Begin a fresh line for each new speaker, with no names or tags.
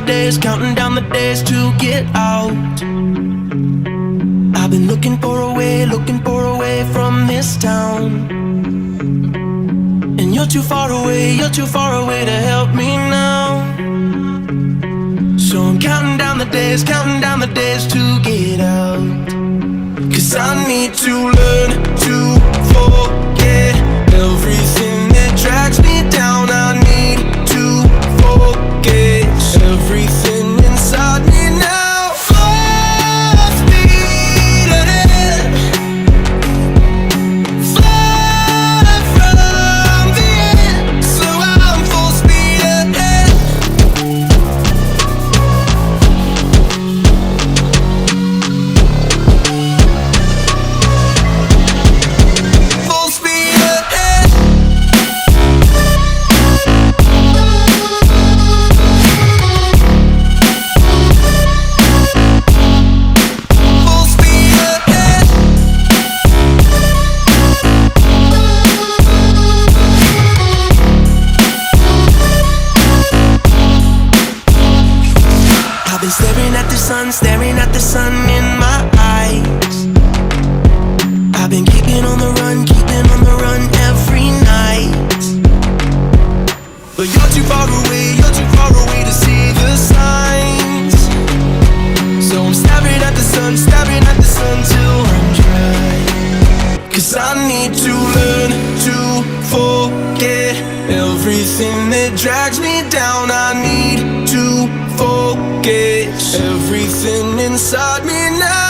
down the days to get out. I've been looking for a way from this town. And you're too far away to help me now. So I'm counting down the days to get out. 'Cause I need to learn to forget everything that drags me down. I need to forget everything inside me now. Full speed ahead, fly from the end. So I'm full speed ahead. Full speed ahead. Full speed ahead. I've been staring at the sun in my eyes. I've been keeping on the run every night. But you're too far away to see the signs. So I'm staring at the sun till I'm dry. 'Cause I need to learn to forget everything that drags me down. I need to forget everything inside me now.